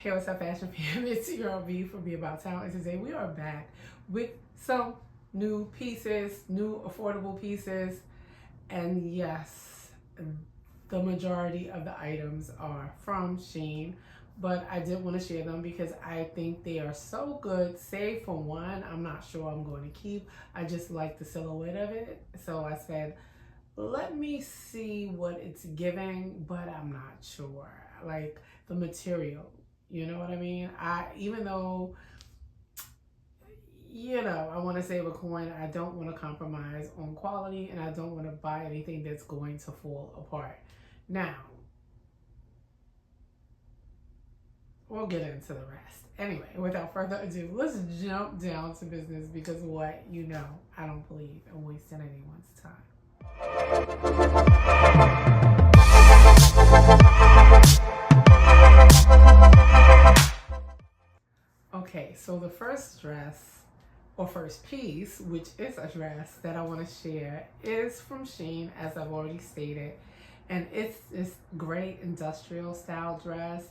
Hey, what's up, Fashion Fam? It's your girl B for Be About Town, and today we are back with some new pieces, new affordable pieces, and yes, the majority of the items are from Shein, but I did want to share them because I think they are so good. Save for one, I'm not sure I'm going to keep. I just like the silhouette of it, so I said, let me see what it's giving, but I'm not sure. Like the material, you know what I mean? Even though, I want to save a coin, I don't want to compromise on quality and I don't want to buy anything that's going to fall apart. Now, we'll get into the rest. Anyway, without further ado, let's jump down to business because I don't believe in wasting anyone's time. Okay, so the first dress or first piece, which is a dress that I want to share, is from Shein, as I've already stated, and it's this great industrial style dress.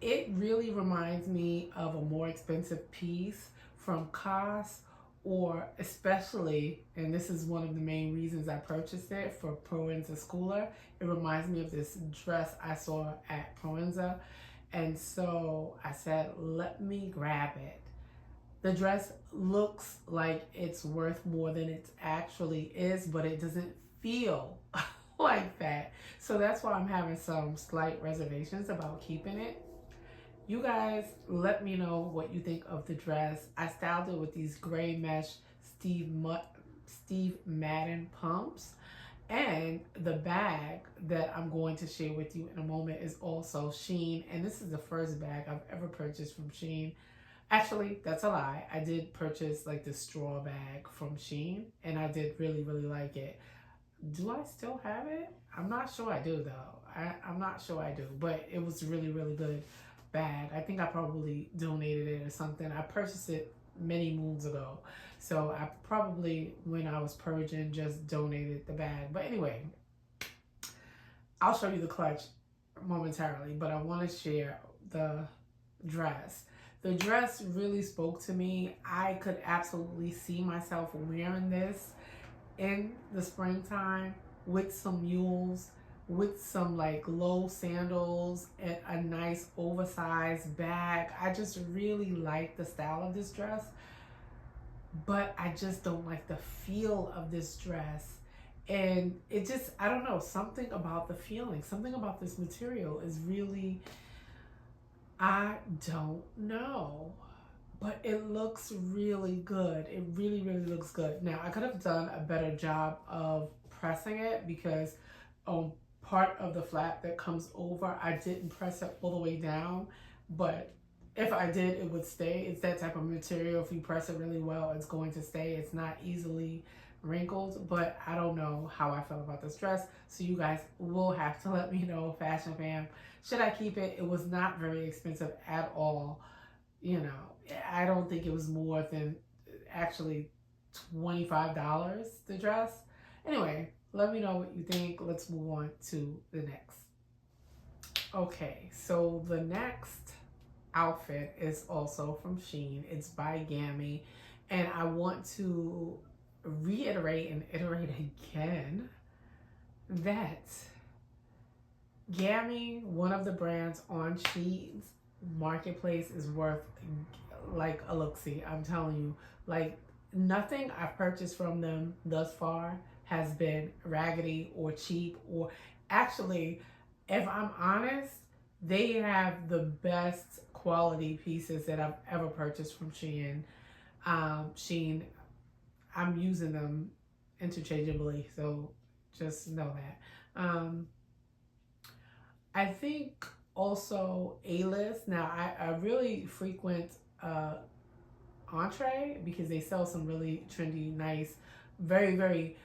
It really reminds me of a more expensive piece from COS, or especially, and this is one of the main reasons I purchased it, for Proenza Schooler. It reminds me of this dress I saw at Proenza, and so I said, let me grab it. The dress looks like it's worth more than it actually is, but it doesn't feel like that. So that's why I'm having some slight reservations about keeping it. You guys, let me know what you think of the dress. I styled it with these gray mesh Steve Madden pumps. And the bag that I'm going to share with you in a moment is also Shein. And this is the first bag I've ever purchased from Shein. Actually, that's a lie. I did purchase like the straw bag from Shein, and I did really, really like it. Do I still have it? I'm not sure I do though. I'm not sure I do, but it was really, really good bag. I think I probably donated it or something. I purchased it many moons ago. So I probably, when I was purging, just donated the bag. But anyway, I'll show you the clutch momentarily, but I want to share the dress. The dress really spoke to me. I could absolutely see myself wearing this in the springtime with some mules, with some like low sandals and a nice oversized bag. I just really like the style of this dress, but I just don't like the feel of this dress. And it just, I don't know, something about the feeling, something about this material is really, I don't know. But it looks really good. It really, really looks good. Now, I could have done a better job of pressing it because part of the flap that comes over, I didn't press it all the way down. But if I did, it would stay. It's that type of material. If you press it really well, it's going to stay. It's not easily wrinkled, but I don't know how I feel about this dress. So you guys will have to let me know, Fashion Fam. Should I keep it? It was not very expensive at all. I don't think it was more than actually $25, the dress. Anyway, let me know what you think. Let's move on to the next. Okay, so the next outfit is also from Shein. It's by Gaami. And I want to reiterate and iterate again that Gaami, one of the brands on Shein's marketplace, is worth like a look-see. I'm telling you, like nothing I've purchased from them thus far has been raggedy or cheap, or actually, if I'm honest, they have the best quality pieces that I've ever purchased from Shein. Shein, I'm using them interchangeably, so just know that. I think also A-list. Now, I really frequent Ontre because they sell some really trendy, nice, very, very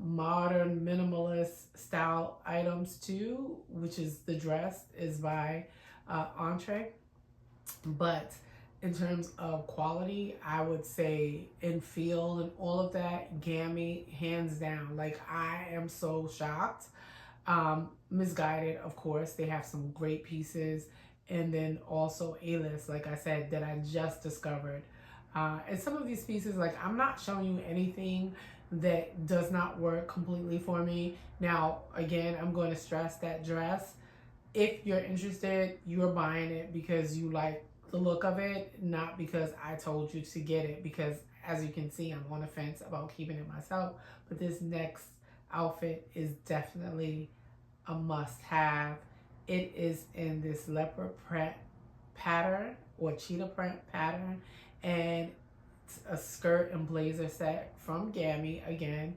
modern, minimalist style items too, which is the dress is by Ontre. But in terms of quality, I would say in feel and all of that, Gaami, hands down. Like, I am so shocked. Misguided, of course. They have some great pieces. and then also A-list, like I said, that I just discovered. And some of these pieces, like I'm not showing you anything that does not work completely for me. Now, again, I'm going to stress that dress, if you're interested, you're buying it because you like the look of it, not because I told you to get it. Because as you can see, I'm on the fence about keeping it myself. But this next outfit is definitely a must-have. It is in this leopard print pattern or cheetah print pattern, and it's a skirt and blazer set from Gaami again.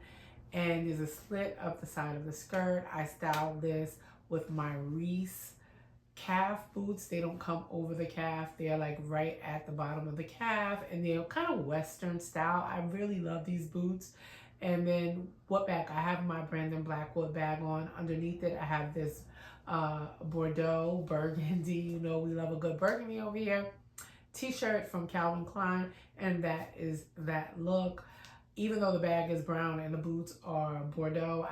And there's a slit up the side of the skirt. I styled this with my Reese calf boots. They don't come over the calf. They're like right at the bottom of the calf, and they're kind of Western style. I really love these boots. And then what bag? I have my Brandon Blackwood bag on. Underneath it, I have this Bordeaux burgundy. You know, we love a good burgundy over here. T-shirt from Calvin Klein, and that is that look. Even though the bag is brown and the boots are Bordeaux,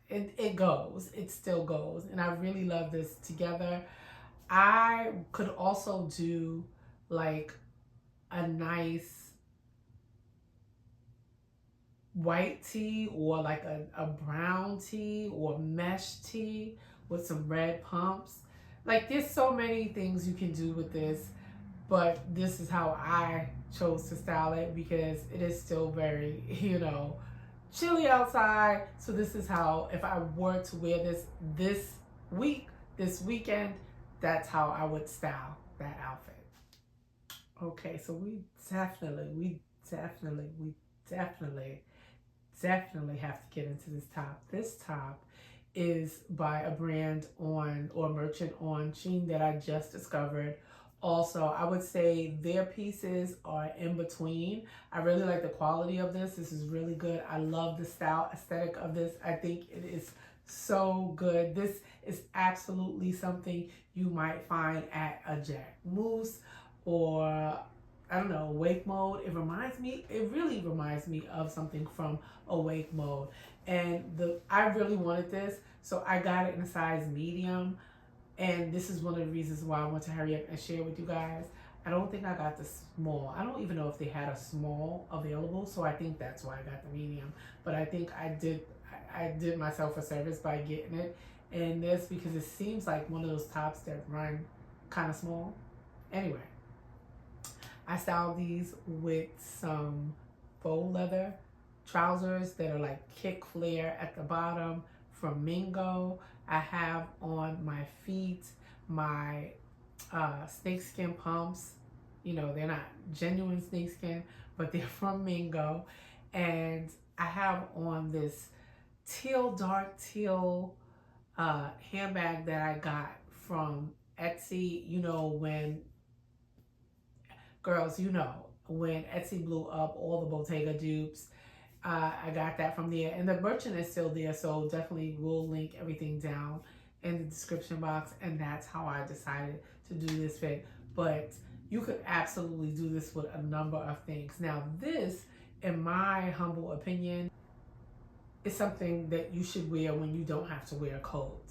it goes. It still goes. And I really love this together. I could also do like a nice white tee or like a brown tee or mesh tee with some red pumps. Like there's so many things you can do with this, but this is how I chose to style it because it is still very, you know, chilly outside. So this is how, if I were to wear this weekend, that's how I would style that outfit. Okay, so we definitely have to get into this top. This top is by a brand on, or merchant on Shein, that I just discovered. Also, I would say their pieces are in between. I really like the quality of this. This is really good. I love the style aesthetic of this. I think it is so good. This is absolutely something you might find at a Jack Moose or, I don't know, Wake Mode. It really reminds me of something from Awake Mode. And I really wanted this, so I got it in a size medium. And this is one of the reasons why I want to hurry up and share with you guys. I don't think I got the small. I don't even know if they had a small available, so I think that's why I got the medium. But I think I did myself a service by getting it in this, because it seems like one of those tops that run kind of small. Anyway, I styled these with some faux leather trousers that are like kick flare at the bottom from Mingo. I have on my feet my snakeskin pumps. You know, they're not genuine snakeskin, but they're from Mingo. And I have on this dark teal handbag that I got from Etsy. You know, when girls, you know, when Etsy blew up all the Bottega dupes, I got that from there, and the merchant is still there, so definitely we'll link everything down in the description box. And that's how I decided to do this fit. But you could absolutely do this with a number of things. Now this, in my humble opinion, is something that you should wear when you don't have to wear a coat.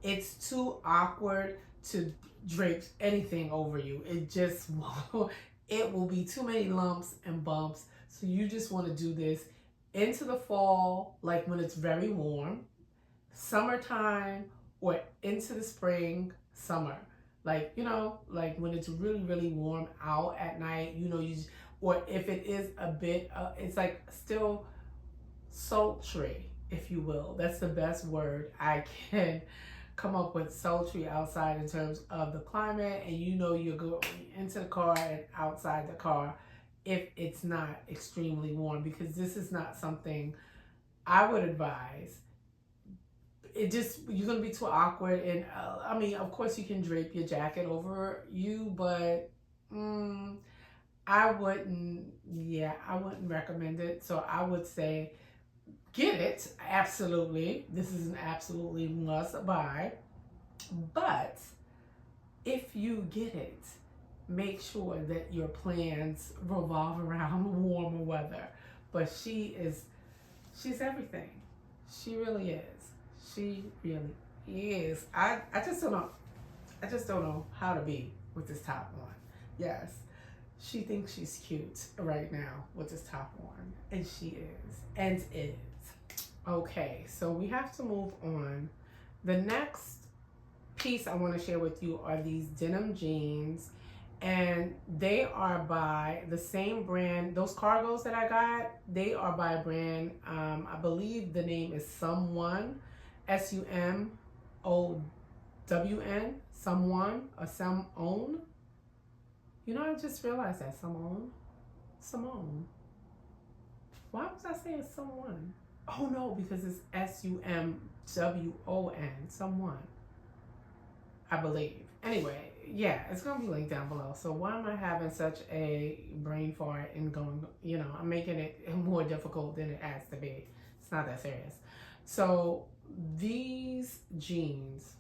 It's too awkward to drape anything over you. It just it will be too many lumps and bumps. So you just want to do this into the fall, like when it's very warm, summertime, or into the spring, summer. Like, you know, like when it's really, really warm out at night, you know, or if it is a bit, it's like still sultry, if you will. That's the best word I can come up with, sultry outside in terms of the climate. And you know, you're going into the car and outside the car if it's not extremely warm, because this is not something I would advise. You're gonna be too awkward. And I mean, of course you can drape your jacket over you, but I wouldn't recommend it. So I would say get it, absolutely. This is an absolutely must buy. But if you get it, make sure that your plans revolve around warmer weather. But she's everything. She really is. She really is. I just don't know. I just don't know how to be with this top on. Yes, she thinks she's cute right now with this top on, and she is, and is. Okay, so we have to move on. The next piece I want to share with you are these denim jeans, and they are by the same brand. Those cargos that I got, they are by a brand. I believe the name is Sumwon, Sumon, Sumwon or Sumon. You know, I just realized that Simone. Why was I saying someone? Oh no, because it's Sumwon, someone. I believe. Anyway, yeah, it's gonna be linked down below. So why am I having such a brain fart and going? You know, I'm making it more difficult than it has to be. It's not that serious. So these jeans.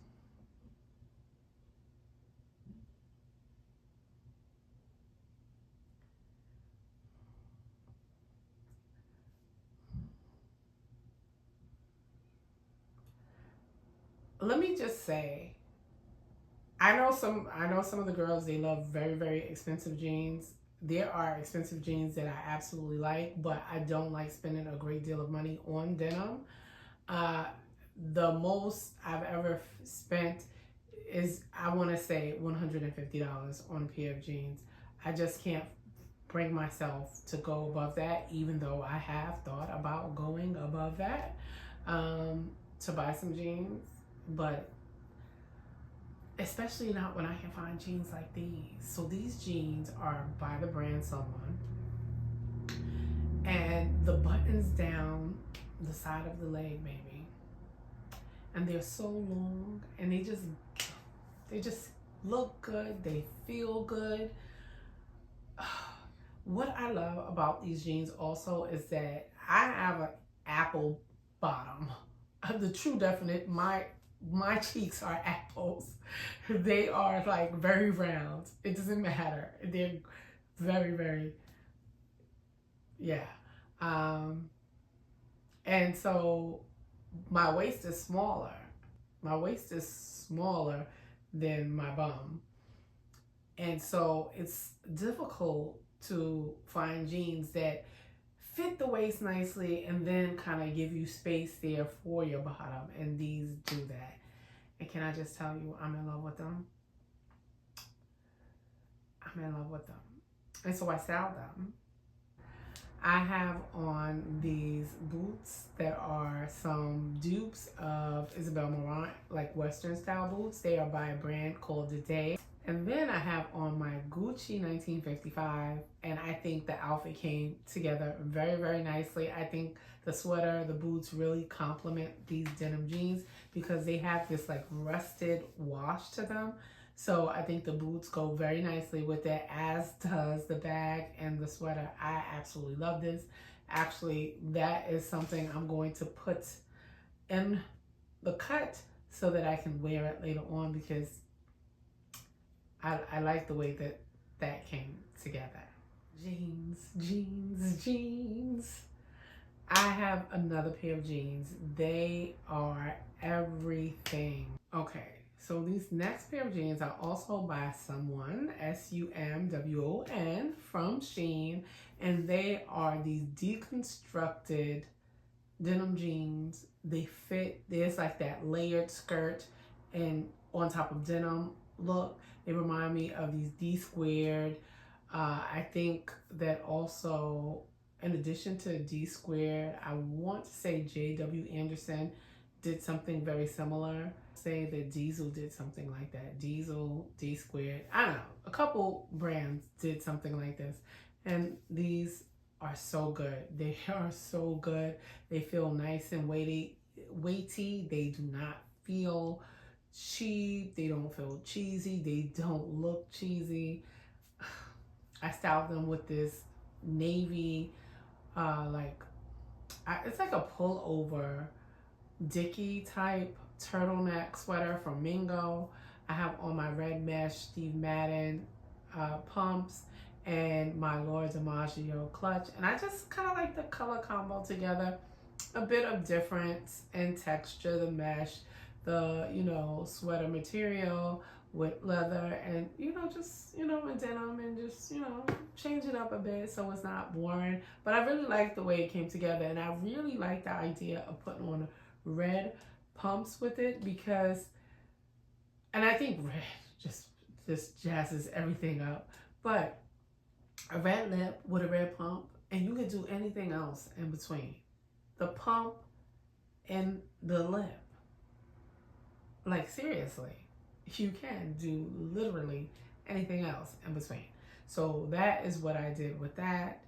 Let me just say, I know some of the girls, they love very, very expensive jeans. There are expensive jeans that I absolutely like, but I don't like spending a great deal of money on denim. Uh, the most I've ever spent is, I want to say, $150 on a pair of jeans. I just can't bring myself to go above that, even though I have thought about going above that to buy some jeans. But especially not when I can find jeans like these. So these jeans are by the brand Sumwon, and the buttons down the side of the leg, baby, and they're so long, and they just look good. They feel good. What I love about these jeans also is that I have an apple bottom. The true definite, my cheeks are apples. They are like very round. It doesn't matter. They're very, very, yeah. Um, and so my waist is smaller. My waist is smaller than my bum. And so it's difficult to find jeans that fit the waist nicely and then kind of give you space there for your bottom. And these do that. And can I just tell you, I'm in love with them. I'm in love with them. And so I styled them. I have on these boots that are some dupes of Isabel Marant, like Western style boots. They are by a brand called The Day. And then I have on my Gucci 1955, and I think the outfit came together very, very nicely. I think the sweater, the boots really complement these denim jeans because they have this like rusted wash to them. So I think the boots go very nicely with it, as does the bag and the sweater. I absolutely love this. Actually, that is something I'm going to put in the cut so that I can wear it later on because I like the way that that came together. Jeans, jeans, jeans. I have another pair of jeans. They are everything. Okay, so these next pair of jeans are also by Sumwon, Sumwon, from Shein, and they are these deconstructed denim jeans. They fit, there's like that layered skirt and on top of denim look. They remind me of these D squared. I think that also, in addition to D squared, I want to say J.W. Anderson did something very similar. Say that Diesel did something like that. Diesel, D squared. I don't know. A couple brands did something like this. And these are so good. They are so good. They feel nice and weighty. They do not feel cheap. They don't feel cheesy. They don't look cheesy. I styled them with this navy, it's like a pullover Dickie type turtleneck sweater from Mingo. I have on my red mesh Steve Madden pumps and my Lord DiMaggio clutch. And I just kind of like the color combo together. A bit of difference in texture, the mesh, the, sweater material with leather and, you know, just, you know, and denim and just, you know, change it up a bit so it's not boring. But I really like the way it came together, and I really like the idea of putting on red pumps with it because, and I think red just jazzes everything up. But a red lip with a red pump, and you could do anything else in between the pump and the lip. Like, seriously, you can do literally anything else in between. So that is what I did with that,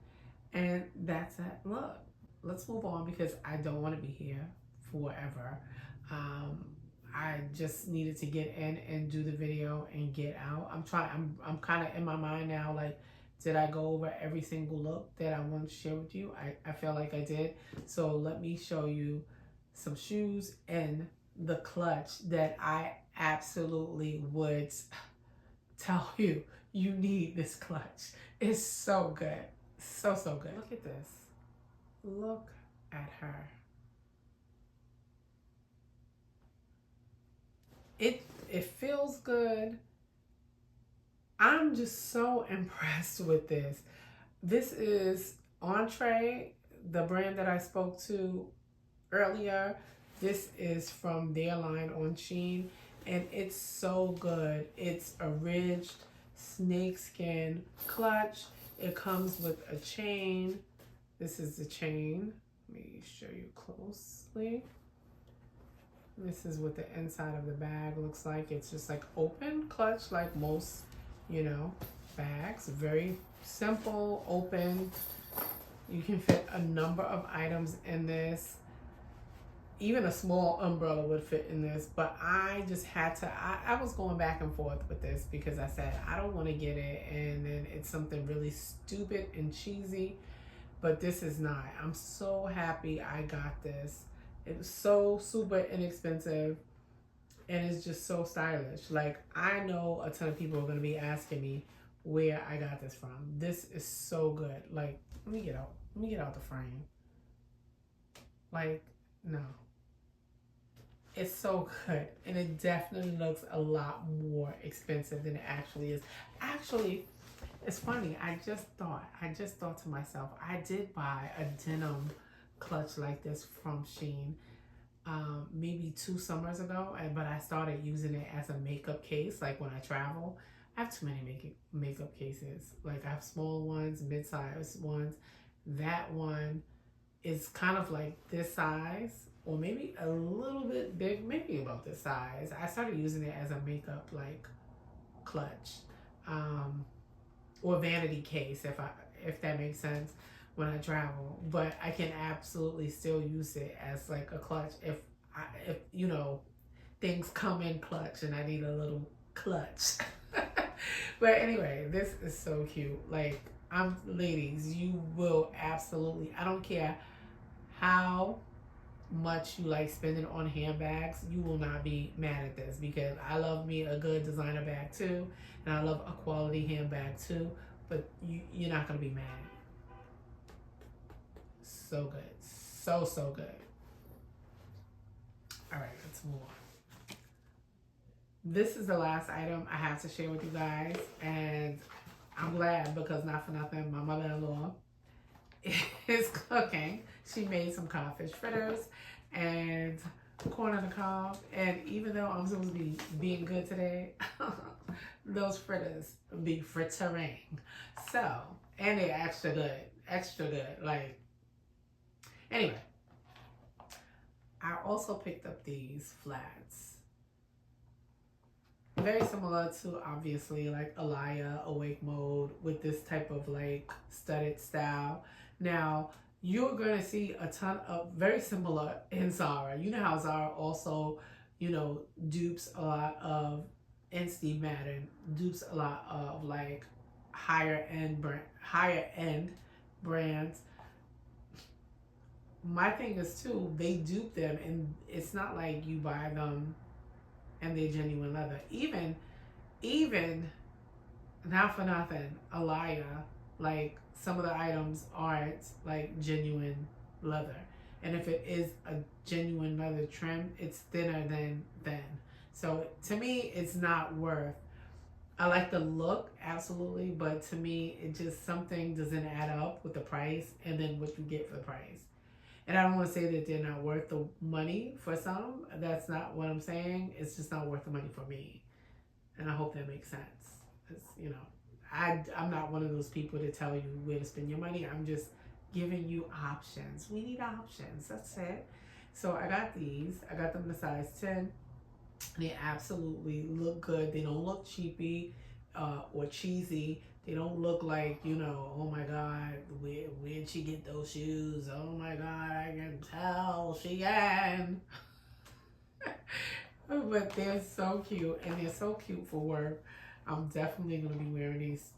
and that's that look. Let's move on because I don't want to be here forever. I just needed to get in and do the video and get out. I'm kind of in my mind now, like, did I go over every single look that I want to share with you? I feel like I did. So let me show you some shoes and the clutch that I absolutely would tell you need this clutch. It's so good. So good. Look at this. Look at her. It feels good. I'm just so impressed with this. This is Ontre, the brand that I spoke to earlier. This is from their line on Shein, and it's so good. It's a ridged snakeskin clutch. It comes with a chain. This is the chain. Let me show you closely. This is what the inside of the bag looks like. It's just like open clutch, like most, you know, bags. Very simple, open. You can fit a number of items in this. Even a small umbrella would fit in this, but I just had to, I was going back and forth with this because I said, I don't want to get it, and then it's something really stupid and cheesy, but this is not. I'm so happy I got this. It was so super inexpensive, and it's just so stylish. Like, I know a ton of people are going to be asking me where I got this from. This is so good. Like, let me get out the frame. Like, no. It's so good, and it definitely looks a lot more expensive than it actually is. Actually, it's funny. I just thought to myself, I did buy a denim clutch like this from Shein maybe 2 summers ago, but I started using it as a makeup case. Like, when I travel, I have too many makeup cases. Like, I have small ones, mid-sized ones. That one is kind of like this size, or maybe a little bit big, maybe about this size. I started using it as a makeup like clutch, or vanity case, if that makes sense, when I travel. But I can absolutely still use it as like a clutch if you know, things come in clutch and I need a little clutch. But anyway, this is so cute. Like, ladies, you will absolutely, I don't care how much you like spending on handbags, you will not be mad at this, because I love me a good designer bag too, and I love a quality handbag too, but you're not gonna be mad. So good. So good. All right, let's move on. This is the last item I have to share with you guys, and I'm glad, because not for nothing, my mother-in-law is cooking. She made some codfish fritters and corn on the cob, and even though I'm supposed to be being good today, those fritters be frittering. So, and they're extra good. Like, anyway, I also picked up these flats. Very similar to, obviously, like Alaya, Awake Mode, with this type of like studded style. Now, you're going to see a ton of very similar in Zara. You know how Zara also, you know, dupes a lot of, and Steve Madden dupes a lot of like higher end brands. My thing is too, they dupe them, and it's not like you buy them and they're genuine leather. Even not for nothing, Alaya, like, some of the items aren't like genuine leather, and if it is a genuine leather trim, it's thinner than. So to me, it's not worth. I like the look, absolutely, but to me, it just something doesn't add up with the price and then what you get for the price. And I don't want to say that they're not worth the money for some. That's not what I'm saying. It's just not worth the money for me. And I hope that makes sense. It's, you know, I'm not one of those people to tell you where to spend your money. I'm just giving you options. We need options. That's it. So I got these. I got them in a size 10. They absolutely look good. They don't look cheapy or cheesy. They don't look like, you know, oh my God, where'd she get those shoes? Oh my God, I can tell Shein. But they're so cute, and they're so cute for work. I'm definitely going to be wearing these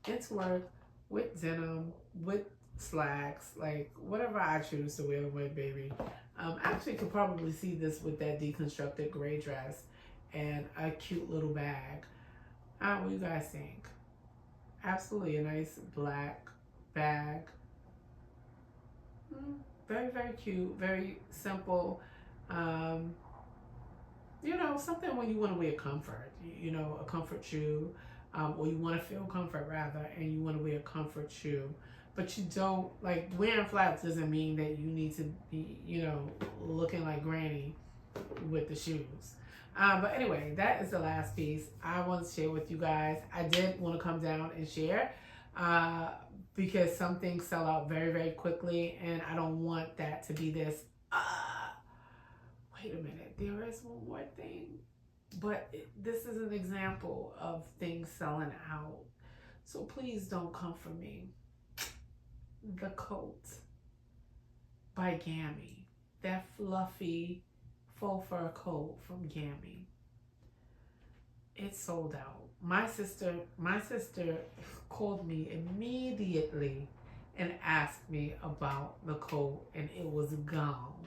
into work with denim, with slacks, like whatever I choose to wear them with, baby. Actually could probably see this with that deconstructed gray dress and a cute little bag. What do you guys think? Absolutely a nice black bag. Very, very cute, very simple. You know, something when you want to wear comfort, you know, a comfort shoe, or you want to feel comfort rather, and you want to wear a comfort shoe. But you don't, like, wearing flats doesn't mean that you need to be, you know, looking like granny with the shoes. But anyway, that is the last piece I want to share with you guys. I did want to come down and share because some things sell out very, very quickly, and I don't want that to be this, wait a minute, there is one more thing. But this is an example of things selling out. So please don't come for me. The coat by Gaami, that fluffy faux fur coat from Gaami, it sold out. My sister called me immediately and asked me about the coat, and it was gone.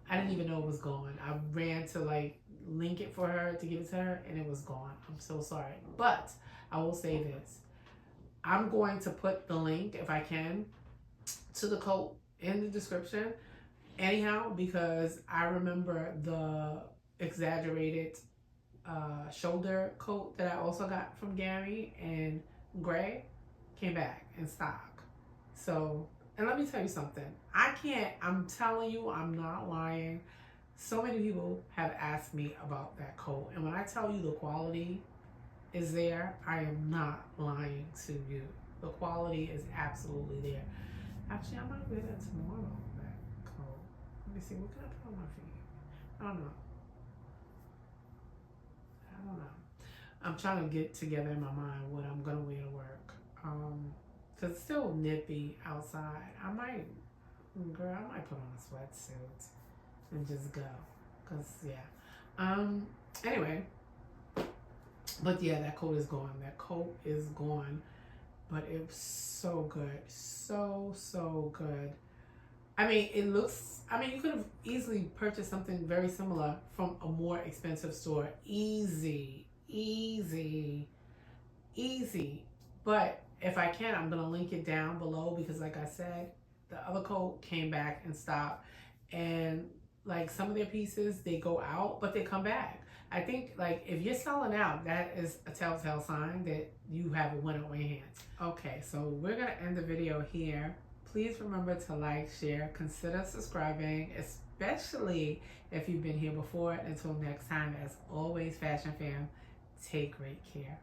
I didn't even know it was gone. I ran to like link it for her to give it to her, and it was gone. I'm so sorry, but I will say this. I'm going to put the link, if I can, to the coat in the description anyhow, because I remember the exaggerated shoulder coat that I also got from Gaami in gray came back in stock. So, and let me tell you something, I'm telling you, I'm not lying. So many people have asked me about that coat, and when I tell you the quality is there, I am not lying to you. The quality is absolutely there. Actually, I might wear that tomorrow, that coat. Let me see, what can I put on my feet? I don't know. I'm trying to get together in my mind what I'm going to wear to work. Because it's still nippy outside. I might put on a sweatsuit and just go. Because, yeah. Anyway. But, yeah, that coat is gone. That coat is gone. But it's so good. So, so good. I mean, you could have easily purchased something very similar from a more expensive store. Easy. But if I can, I'm going to link it down below, because like I said, the other coat came back in stock, and like some of their pieces, they go out, but they come back. I think like if you're selling out, that is a telltale sign that you have a winner on your hands. Okay, so we're going to end the video here. Please remember to like, share, consider subscribing, especially if you've been here before. Until next time, as always, Fashion Fam, take great care.